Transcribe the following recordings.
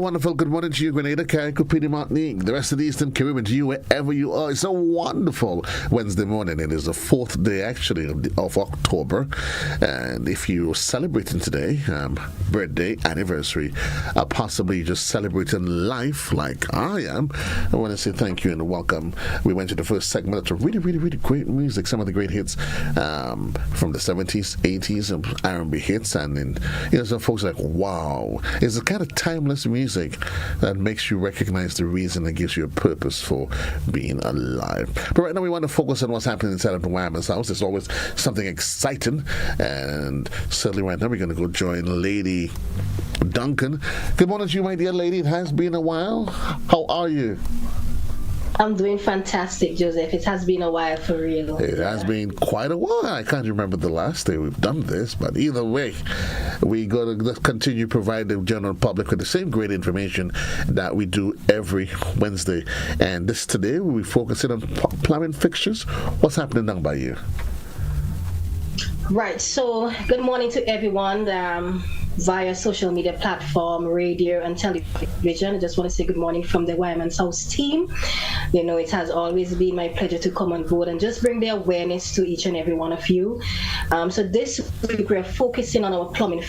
wonderful good morning to you, Grenada, Carrick, Martinique, the rest of the Eastern Caribbean, to you wherever you are. It's a wonderful Wednesday morning. It is the 4th day, actually, of October. And if you're celebrating today, birthday, anniversary, possibly just celebrating life like I am, I want to say thank you and welcome. We went to the first segment of really, really, really great music, some of the great hits from the 70s, 80s, and R&B hits. And then, some folks are like, wow, it's the kind of timeless music that makes you recognize the reason and gives you a purpose for being alive. But right now we want to focus on what's happening inside of the Wireman's house. There's always something exciting, and certainly right now we're going to go join Lady Duncan. Good morning to you, my dear lady. It has been a while. How are you? I'm doing fantastic, Joseph. It has been a while for real. It has been quite a while. I can't remember the last day we've done this, but either way, we got to continue to provide the general public with the same great information that we do every Wednesday. And this today, we'll be focusing on plumbing fixtures. What's happening down by you? Right. So, good morning to everyone. Via social media platform, radio and television. I just want to say good morning from the Wireman's House team. It has always been my pleasure to come on board and just bring the awareness to each and every one of you. So this week we're focusing on our plumbing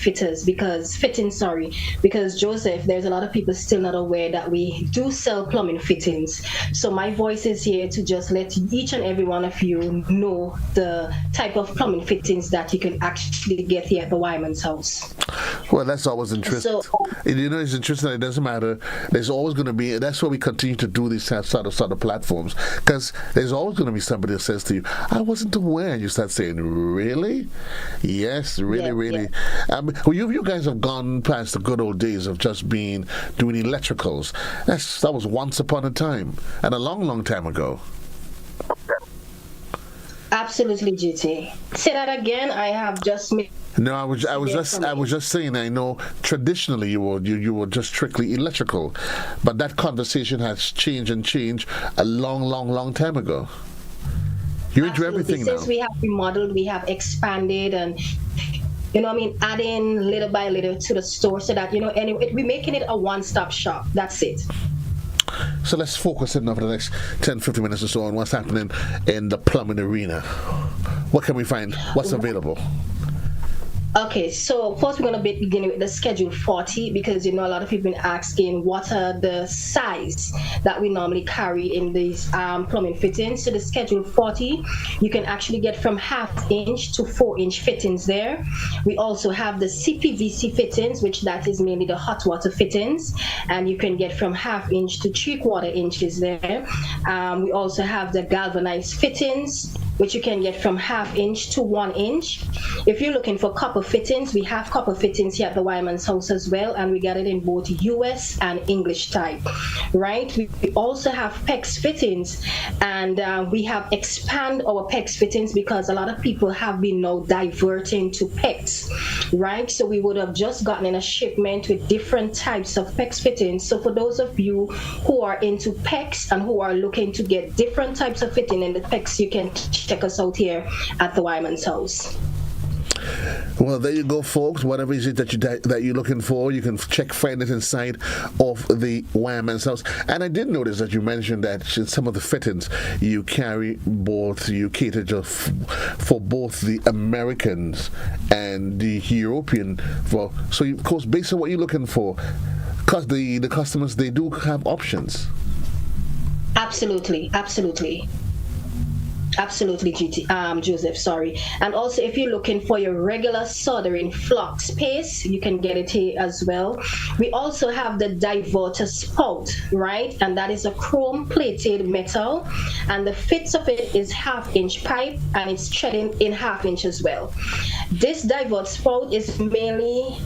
because Joseph, there's a lot of people still not aware that we do sell plumbing fittings. So my voice is here to just let each and every one of you know the type of plumbing fittings that you can actually get here at the Wireman's House. Well, that's always interesting. It's interesting. It doesn't matter. There's always going to be. That's why we continue to do these sort of platforms, because there's always going to be somebody that says to you, "I wasn't aware." And you start saying, "Really? Yes, really." Yeah. You guys have gone past the good old days of just doing electricals. That was once upon a time, and a long, long time ago. Absolutely, GT. Say that again. I have just made. No, I was just saying. I know traditionally you were just strictly electrical, but that conversation has changed a long time ago. You're into everything now. Since we have remodeled, we have expanded, and adding little by little to the store, so that we're making it a one-stop shop. That's it. So let's focus in over the next 10-15 minutes or so on what's happening in the plumbing arena. What can we find? What's available? Okay, so first we're going to begin with the Schedule 40, because a lot of people have been asking what are the size that we normally carry in these plumbing fittings. So the Schedule 40, you can actually get from 1/2 inch to 4-inch fittings there. We also have the CPVC fittings, which that is mainly the hot water fittings, and you can get from 1/2 inch to 3/4 inches there. We also have the galvanized fittings, which you can get from 1/2 inch to 1 inch. If you're looking for copper fittings, we have copper fittings here at the Wireman's House as well, and we got it in both US and English type, right? We also have PEX fittings, and we have expanded our PEX fittings because a lot of people have been now diverting to PEX, right? So we would have just gotten in a shipment with different types of PEX fittings. So for those of you who are into PEX and who are looking to get different types of fitting in the PEX, you can check us out here at the Wireman's House. Well, there you go, folks. Whatever it is that you're looking for, you can find it inside of the Wireman's House. And I did notice that you mentioned that in some of the fittings you cater for both the Americans and the European. So, of course, based on what you're looking for, because the customers, they do have options. Absolutely. Absolutely, Joseph, sorry. And also, if you're looking for your regular soldering flux paste, you can get it here as well. We also have the diverter spout, right? And that is a chrome-plated metal. And the fits of it is 1/2 inch pipe, and it's threading in 1/2 inch as well. This divert spout is mainly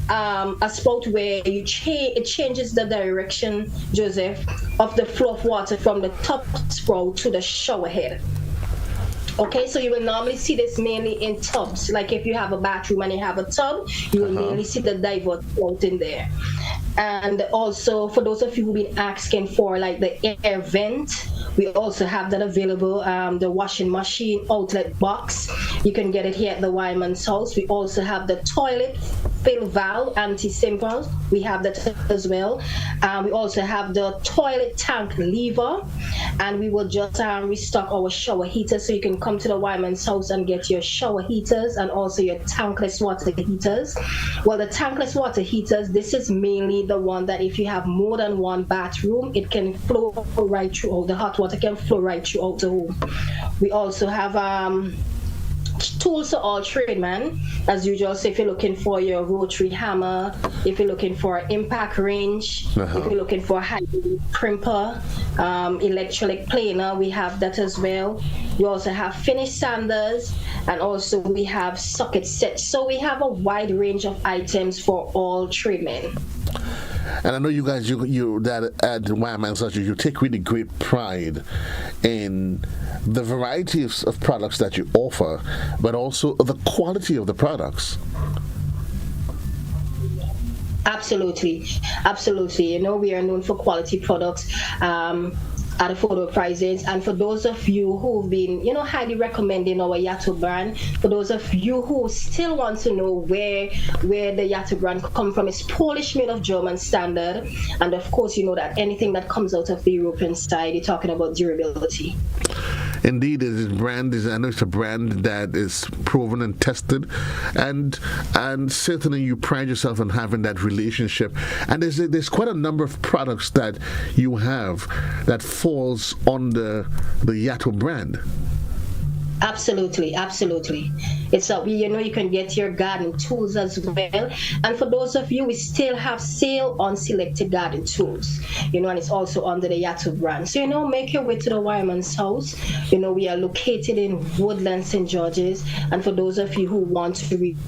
a spout where it changes the direction, Joseph, of the flow of water from the top spout to the shower head. Okay, so you will normally see this mainly in tubs. Like if you have a bathroom and you have a tub, you will mainly see the divert spout in there. And also, for those of you who've been asking for like the air vent, we also have that available. The washing machine outlet box, you can get it here at the Wireman's House. We also have the toilet fill valve anti-simple. We have that as well. We also have the toilet tank lever, and we will just restock our shower heaters, so you can come to the Wireman's house and get your shower heaters and also your tankless water heaters. Well, the tankless water heaters, this is mainly the one that if you have more than one bathroom, it can flow right through. The hot water can flow right throughout the home. We also have tools for all tradesmen, as usual. So if you're looking for your rotary hammer, if you're looking for an impact wrench, if you're looking for a high crimper, electric planer, we have that as well. We also have finish sanders, and also we have socket sets. So we have a wide range of items for all tradesmen. And I know you guys, you that at Wireman Such, you take really great pride in the variety of products that you offer, but also the quality of the products. Absolutely, absolutely. You know, we are known for quality products. At affordable prices, and for those of you who've been, highly recommending our Yato brand, for those of you who still want to know where the Yato brand come from, it's Polish made of German standard, and of course, you know that anything that comes out of the European side, you're talking about durability. Indeed, I know it's a brand that is proven and tested, and certainly you pride yourself on having that relationship. And there's quite a number of products that you have that falls under the Yato brand. Absolutely, absolutely. It's you can get your garden tools as well. And for those of you, we still have sale on selected garden tools, and it's also under the Yato brand. So, make your way to the Wireman's house. We are located in Woodland, St. George's. And for those of you who want to reach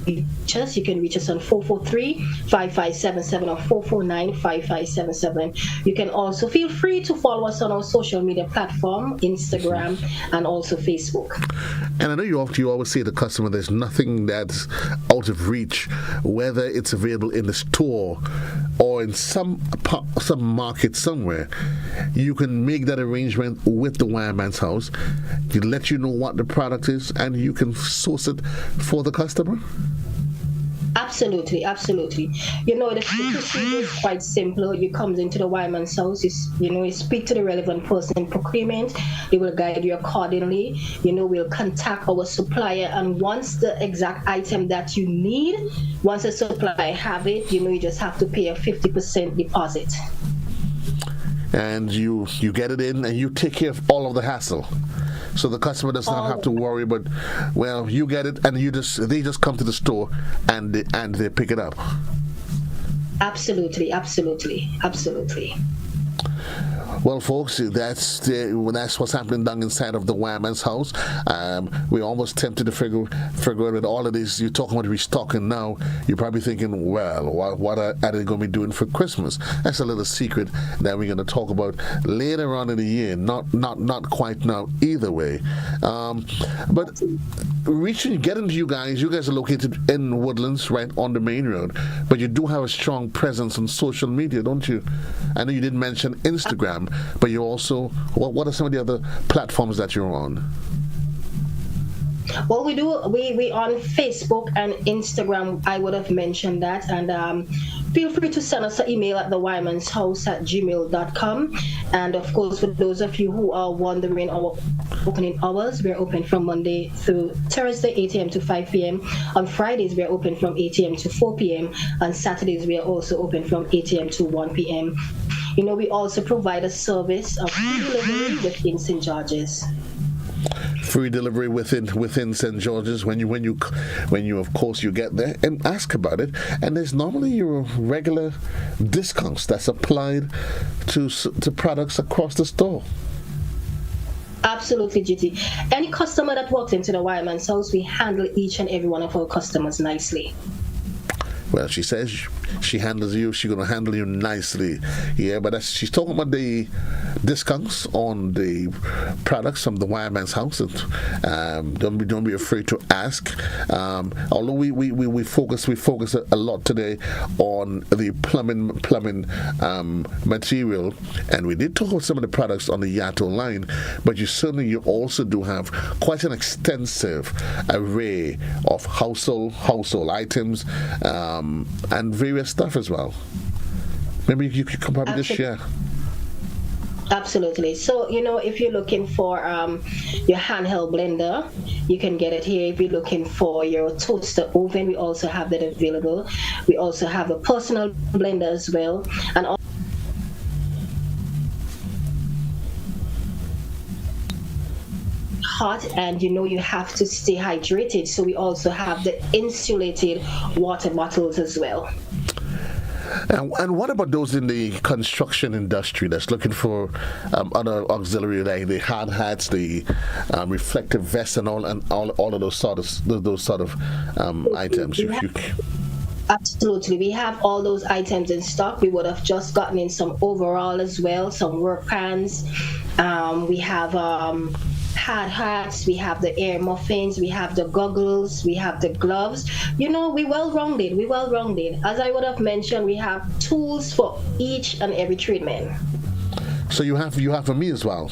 us, you can reach us on 443-5577 or 449-5577. You can also feel free to follow us on our social media platform, Instagram, and also Facebook. And I know you always say to the customer, there's nothing that's out of reach, whether it's available in the store or in some market somewhere. You can make that arrangement with the Wireman's house. You let you know what the product is, and you can source it for the customer. Absolutely, absolutely. The procedure is quite simple. You come into the Wireman's house, you speak to the relevant person in procurement. They will guide you accordingly. We'll contact our supplier, and once the exact item that you need, once the supplier have it, you just have to pay a 50% deposit. And you get it in, and you take care of all of the hassle. So the customer does not have to worry, but you get it, and they just come to the store and they pick it up. Absolutely, absolutely, absolutely. Well, folks, that's what's happening down inside of the Wireman's house. We're almost tempted to figure out with all of this. You're talking about restocking now. You're probably thinking, well, what are they going to be doing for Christmas? That's a little secret that we're going to talk about later on in the year. Not quite now either way. But getting to you guys are located in Woodlands, right on the main road. But you do have a strong presence on social media, don't you? I know you did mention Instagram. But you also, what are some of the other platforms that you're on? Well, we on Facebook and Instagram. I would have mentioned that, and feel free to send us an email at thewiremanshouse@gmail.com. And of course, for those of you who are wondering our opening hours, we're open from Monday through Thursday, 8 a.m. to 5 p.m. On Fridays, we're open from 8 a.m. to 4 p.m. On Saturdays, we are also open from 8 a.m. to 1 p.m. We also provide a service of free delivery within St. George's. Free delivery within St. George's when you of course you get there and ask about it, and there's normally your regular discounts that's applied to products across the store. Absolutely, GT. Any customer that walks into the Wireman's house, we handle each and every one of our customers nicely. Well, she says she handles you. She's going to handle you nicely. Yeah, but she's talking about the discounts on the products from the Wireman's house. And, don't be afraid to ask. Although we focus a lot today on the plumbing material, and we did talk about some of the products on the Yato line. But you also do have quite an extensive array of household items. and various stuff as well. Maybe you could probably just share. Absolutely. So, if you're looking for your handheld blender, you can get it here. If you're looking for your toaster oven, we also have that available. We also have a personal blender as well. And hot, and you have to stay hydrated. So we also have the insulated water bottles as well. And what about those in the construction industry that's looking for other auxiliary, like the hard hats, the reflective vests, and all of those sort of items? Absolutely, we have all those items in stock. We would have just gotten in some overall as well, some work pants. We have hard hats, we have the air muffins, we have the goggles, we have the gloves. We well-rounded. As I would have mentioned, we have tools for each and every tradesman. So you have for me as well.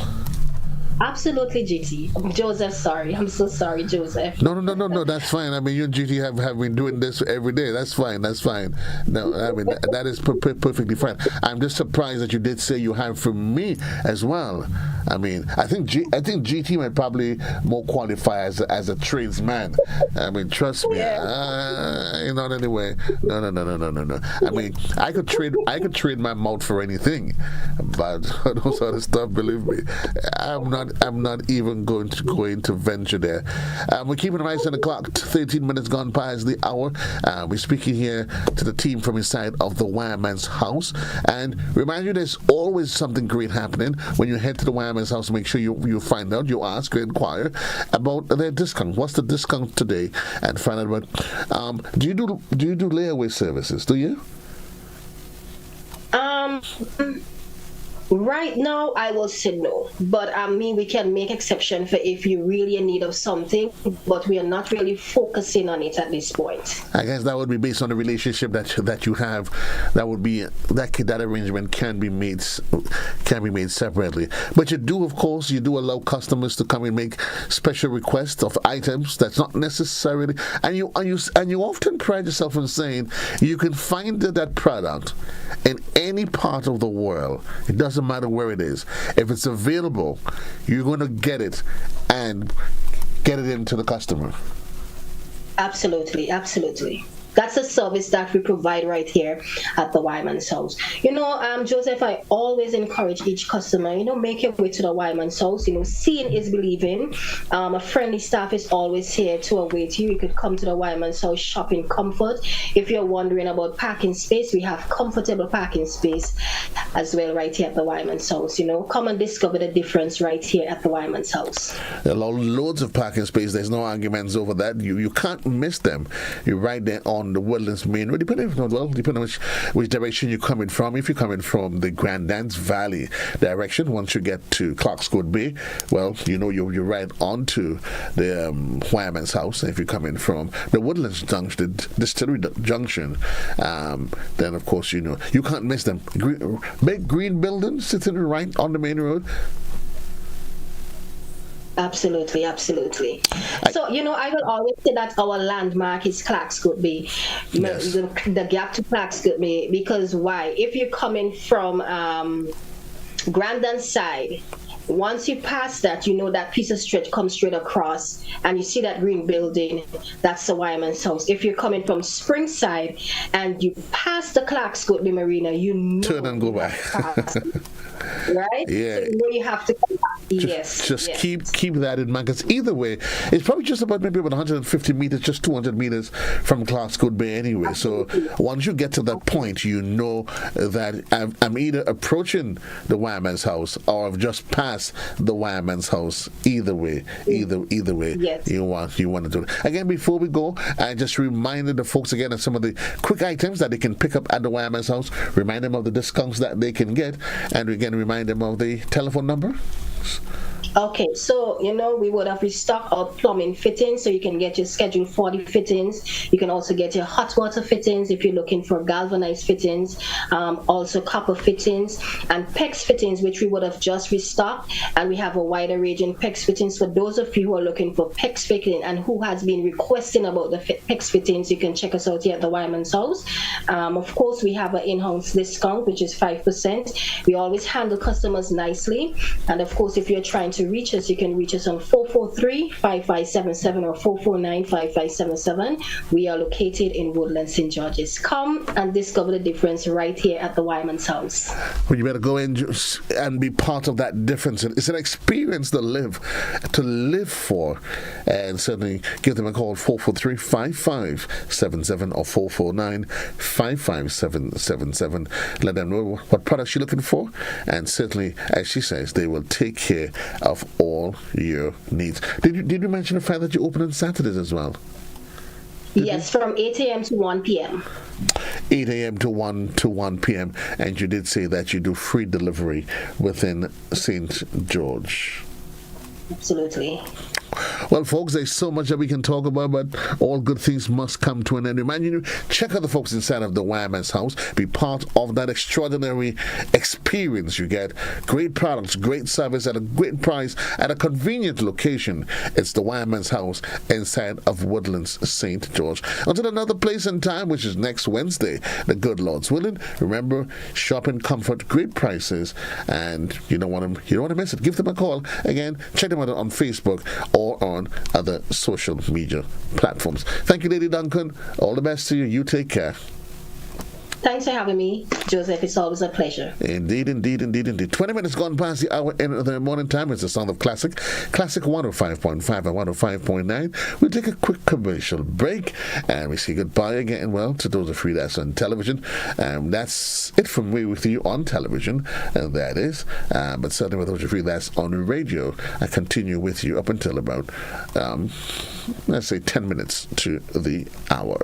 Absolutely, GT. Joseph, sorry. I'm so sorry, Joseph. No. That's fine. I mean, you and GT have been doing this every day. That's fine. No, I mean, that is perfectly fine. I'm just surprised that you did say you have for me as well. I mean, I think GT might probably more qualify as a tradesman. I mean, trust me. Not anyway. No. I mean, I could trade my mouth for anything, but those other stuff, believe me, I'm not even going to venture there. We're keeping an eye on the clock. 13 minutes gone past the hour. We're speaking here to the team from inside of the Wireman's house, and remind you there's always something great happening when you head to the Wireman's house. Make sure you find out, you ask, you inquire about their discount. What's the discount today? And find out about. Do you do layaway services? Do you? Right now, I will say no. But we can make exception for if you're really in need of something, but we are not really focusing on it at this point. I guess that would be based on the relationship that you have. That would be that arrangement can be made separately. But you do allow customers to come and make special requests of items that's not necessarily, and you often pride yourself in saying you can find that product in any part of the world. It doesn't matter where it is. If it's available, you're going to get it and get it into the customer. Absolutely. That's a service that we provide right here at the Wireman's house. Joseph, I always encourage each customer, make your way to the Wireman's house. Seeing is believing. A friendly staff is always here to await you. You could come to the Wireman's house, shop in comfort. If you're wondering about parking space, we have comfortable parking space as well right here at the Wireman's house. Come and discover the difference right here at the Wireman's house. There are loads of parking space. There's no arguments over that. You can't miss them. You're right there on the Woodlands Main Road, depending on which direction you're coming from. If you're coming from the Grandance Valley direction, once you get to Clarkscourt Bay, well, you're right onto the Wireman's house. And if you're coming from the Woodlands Junction, the Distillery Junction, then of course you can't miss them. Big green building sitting right on the main road. Absolutely. So, I will always say that our landmark is Clarkscourt Bay, yes. the gap to Clarkscourt Bay, because why? If you're coming from Grandin side, once you pass that, that piece of stretch comes straight across, and you see that green building, that's the Wireman's house. If you're coming from Springside and you pass the Clarkscourt Bay Marina, turn and go back. Right? Yeah. So you have to come back. Just keep that in mind, because either way, it's probably just about maybe about 150 meters, just 200 meters from Clarkscourt Bay anyway. Absolutely. So once you get to that point, that I'm either approaching the Wireman's house or I've just passed the Wireman's house. Either way, yes. you want to do it. Again, before we go, I just reminded the folks again of some of the quick items that they can pick up at the Wireman's house. Remind them of the discounts that they can get, and again, remind them of the telephone number. Okay, so we would have restocked our plumbing fittings, so you can get your Schedule 40 fittings. You can also get your hot water fittings if you're looking for galvanized fittings, also copper fittings and PEX fittings, which we would have just restocked. And we have a wider range in PEX fittings for those of you who are looking for PEX fitting and who has been requesting about the PEX fittings. You can check us out here at the Wireman's house. Of course, we have an in-house discount, which is 5%. We always handle customers nicely, and of course, if you're trying to reach us, you can reach us on 443-5577 or 449-5577. We are located in Woodland, St. George's. Come and discover the difference right here at the Wireman's house. Well, you better go in and be part of that difference. It's an experience to live for. And certainly give them a call, 443-5577 or 449-55777. Let them know what products you're looking for. And certainly, as she says, they will take care of all your needs. Did you mention the fact that you open on Saturdays as well? Yes, from 8 a.m. to 1 p.m. 8 a.m. to 1 p.m. And you did say that you do free delivery within St. George. Absolutely. Well, folks, there's so much that we can talk about, but all good things must come to an end. Remind you, check out the folks inside of the Wireman's house. Be part of that extraordinary experience you get. Great products, great service at a great price at a convenient location. It's the Wireman's house inside of Woodlands, St. George. Until another place and time, which is next Wednesday, the good Lord's willing. Remember, shopping comfort, great prices, and you don't want to miss it. Give them a call. Again, check them out on Facebook or on other social media platforms. Thank you, Lady Duncan. All the best to you. You take care. Thanks for having me, Joseph. It's always a pleasure. Indeed. 20 minutes gone past the hour in the morning time. It's the sound of Classic 105.5 and 105.9. We'll take a quick commercial break and we say goodbye again, well, to those of you that's on television. That's it from me with you on television, and that is. But certainly with those of you that's on radio, I continue with you up until about, let's say, 10 minutes to the hour.